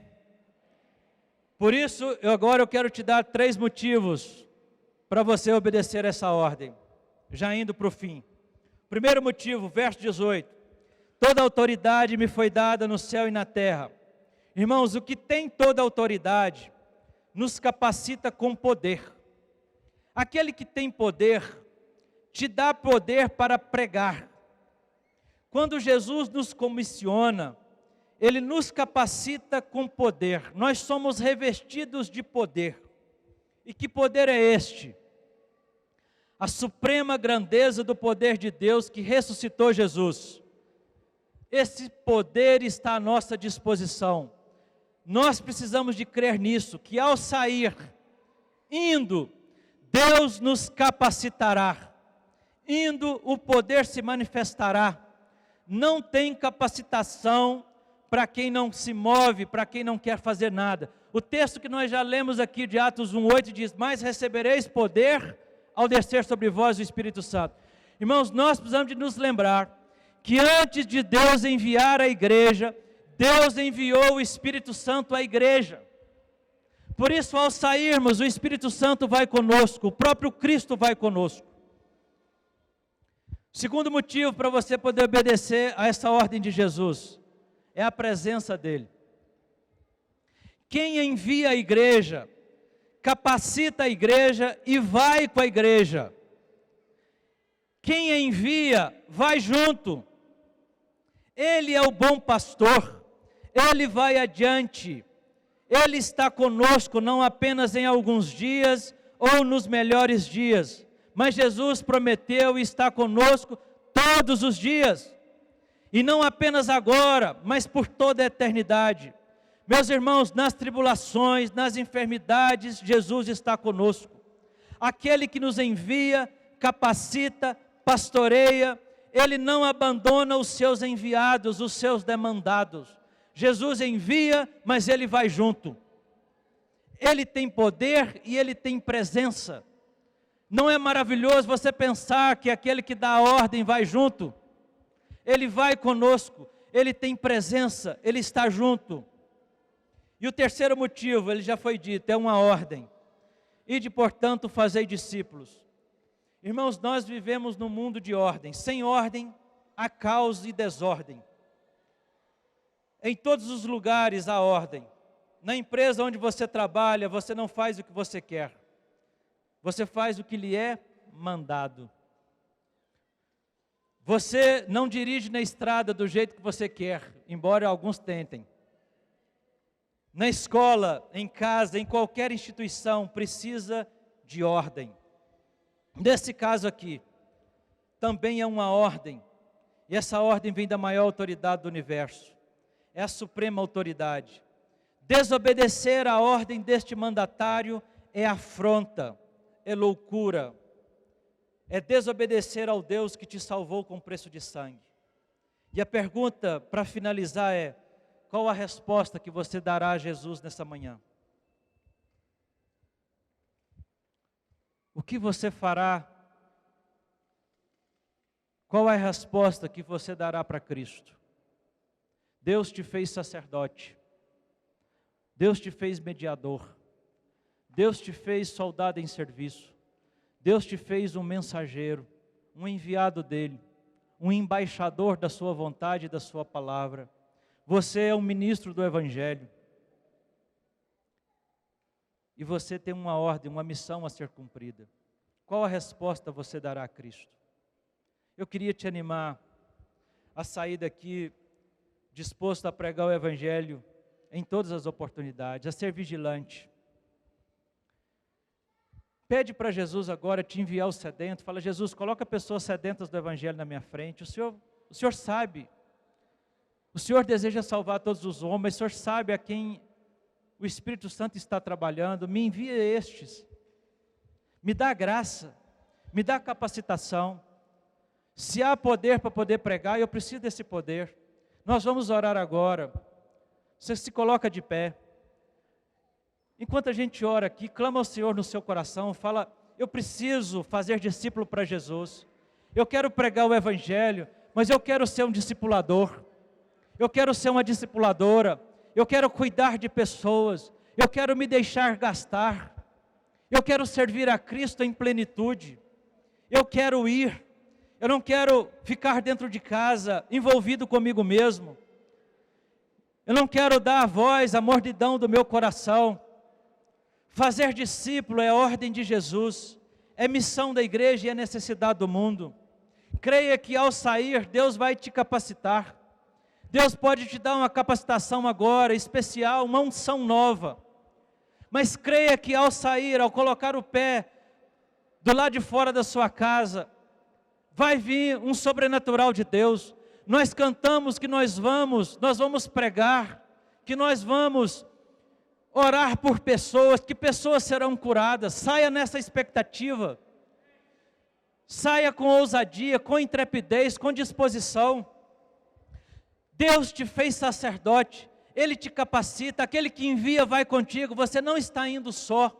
S1: Por isso, agora eu quero te dar 3 motivos para você obedecer essa ordem, já indo para o fim. Primeiro motivo, verso 18. Toda autoridade me foi dada no céu e na terra. Irmãos, o que tem toda autoridade, nos capacita com poder. Aquele que tem poder, te dá poder para pregar. Quando Jesus nos comissiona, Ele nos capacita com poder. Nós somos revestidos de poder. E que poder é este? A suprema grandeza do poder de Deus que ressuscitou Jesus. Esse poder está à nossa disposição. Nós precisamos de crer nisso, que ao sair, indo, Deus nos capacitará. Indo, o poder se manifestará. Não tem capacitação para quem não se move, para quem não quer fazer nada. O texto que nós já lemos aqui de Atos 1:8 diz: mas recebereis poder ao descer sobre vós o Espírito Santo. Irmãos, nós precisamos de nos lembrar que antes de Deus enviar a igreja, Deus enviou o Espírito Santo à igreja. Por isso, ao sairmos, o Espírito Santo vai conosco, o próprio Cristo vai conosco. Segundo motivo para você poder obedecer a essa ordem de Jesus, é a presença dEle. Quem envia a igreja, capacita a igreja e vai com a igreja. Quem envia, vai junto. Ele é o bom pastor, Ele vai adiante. Ele está conosco não apenas em alguns dias ou nos melhores dias, mas Jesus prometeu estar conosco todos os dias. E não apenas agora, mas por toda a eternidade. Meus irmãos, nas tribulações, nas enfermidades, Jesus está conosco. Aquele que nos envia, capacita, pastoreia, Ele não abandona os seus enviados, os seus demandados. Jesus envia, mas Ele vai junto. Ele tem poder e Ele tem presença. Não é maravilhoso você pensar que aquele que dá a ordem vai junto? Ele vai conosco, Ele tem presença, Ele está junto. E o terceiro motivo, ele já foi dito, é uma ordem. Ide, portanto, fazei discípulos. Irmãos, nós vivemos num mundo de ordem. Sem ordem, há caos e desordem. Em todos os lugares há ordem. Na empresa onde você trabalha, você não faz o que você quer. Você faz o que lhe é mandado. Você não dirige na estrada do jeito que você quer, embora alguns tentem. Na escola, em casa, em qualquer instituição, precisa de ordem. Nesse caso aqui, também é uma ordem. E essa ordem vem da maior autoridade do universo. É a suprema autoridade. Desobedecer à ordem deste mandatário é afronta, é loucura. É desobedecer ao Deus que te salvou com preço de sangue. E a pergunta para finalizar é: qual a resposta que você dará a Jesus nessa manhã? O que você fará? Qual é a resposta que você dará para Cristo? Deus te fez sacerdote. Deus te fez mediador. Deus te fez soldado em serviço. Deus te fez um mensageiro, um enviado dele, um embaixador da sua vontade e da sua palavra. Você é um ministro do Evangelho. E você tem uma ordem, uma missão a ser cumprida. Qual a resposta você dará a Cristo? Eu queria te animar a sair daqui disposto a pregar o Evangelho em todas as oportunidades, a ser vigilante. Pede para Jesus agora te enviar o sedento. Fala: Jesus, coloca pessoas sedentas do Evangelho na minha frente. O Senhor sabe. O Senhor deseja salvar todos os homens. O Senhor sabe a quem o Espírito Santo está trabalhando. Me envia estes. Me dá graça. Me dá capacitação. Se há poder para poder pregar, eu preciso desse poder. Nós vamos orar agora. Você se coloca de pé. Enquanto a gente ora aqui, clama ao Senhor no seu coração, fala: eu preciso fazer discípulo para Jesus. Eu quero pregar o Evangelho, mas eu quero ser um discipulador. Eu quero ser uma discipuladora. Eu quero cuidar de pessoas. Eu quero me deixar gastar. Eu quero servir a Cristo em plenitude. Eu quero ir. Eu não quero ficar dentro de casa, envolvido comigo mesmo. Eu não quero dar a voz, a mordidão do meu coração. Fazer discípulo é a ordem de Jesus, é missão da igreja e é necessidade do mundo. Creia que ao sair, Deus vai te capacitar. Deus pode te dar uma capacitação agora, especial, uma unção nova. Mas creia que ao sair, ao colocar o pé do lado de fora da sua casa, vai vir um sobrenatural de Deus. Nós cantamos que nós vamos pregar, que nós vamos orar por pessoas, que pessoas serão curadas. Saia nessa expectativa. Saia com ousadia, com intrepidez, com disposição. Deus te fez sacerdote, Ele te capacita, aquele que envia vai contigo, você não está indo só.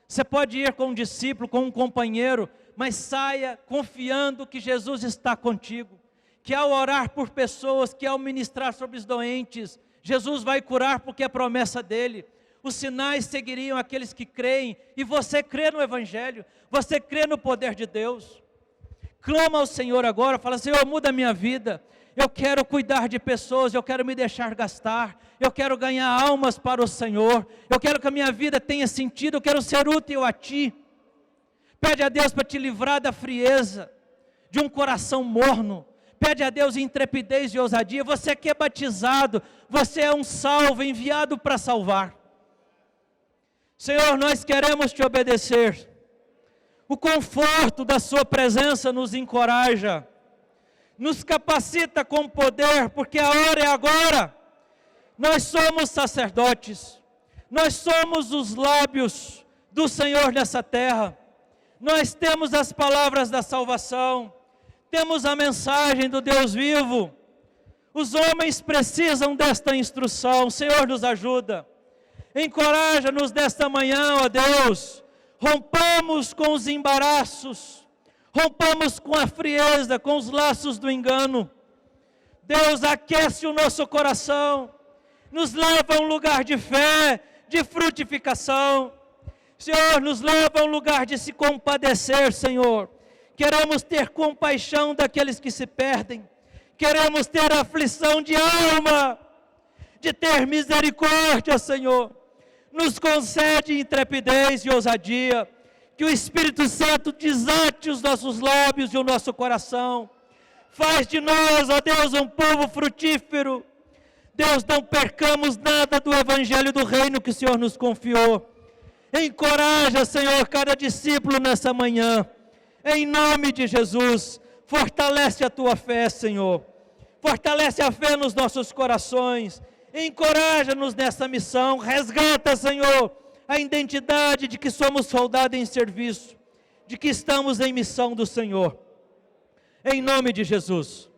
S1: Você pode ir com um discípulo, com um companheiro, mas saia confiando que Jesus está contigo. Que ao orar por pessoas, que ao ministrar sobre os doentes, Jesus vai curar porque é promessa dEle. Os sinais seguiriam aqueles que creem, e você crê no Evangelho, você crê no poder de Deus. Clama ao Senhor agora, fala: Senhor, muda a minha vida, eu quero cuidar de pessoas, eu quero me deixar gastar, eu quero ganhar almas para o Senhor, eu quero que a minha vida tenha sentido, eu quero ser útil a Ti. Pede a Deus para te livrar da frieza, de um coração morno. Pede a Deus intrepidez e ousadia. Você que é batizado, você é um salvo, enviado para salvar. Senhor, nós queremos Te obedecer. O conforto da Sua presença nos encoraja, nos capacita com poder, porque a hora é agora. Nós somos sacerdotes, nós somos os lábios do Senhor nessa terra. Nós temos as palavras da salvação, temos a mensagem do Deus vivo. Os homens precisam desta instrução. Senhor, nos ajuda. Encoraja-nos desta manhã, ó Deus. Rompamos com os embaraços, rompamos com a frieza, com os laços do engano. Deus, aquece o nosso coração, nos leva a um lugar de fé, de frutificação. Senhor, nos leva a um lugar de se compadecer, Senhor. Queremos ter compaixão daqueles que se perdem. Queremos ter aflição de alma, de ter misericórdia, Senhor. Nos concede intrepidez e ousadia. Que o Espírito Santo desate os nossos lábios e o nosso coração. Faz de nós, ó Deus, um povo frutífero. Deus, não percamos nada do Evangelho do Reino que o Senhor nos confiou. Encoraja, Senhor, cada discípulo nessa manhã. Em nome de Jesus, fortalece a tua fé, Senhor. Fortalece a fé nos nossos corações. Encoraja-nos nessa missão. Resgata, Senhor, a identidade de que somos soldados em serviço, de que estamos em missão do Senhor. Em nome de Jesus.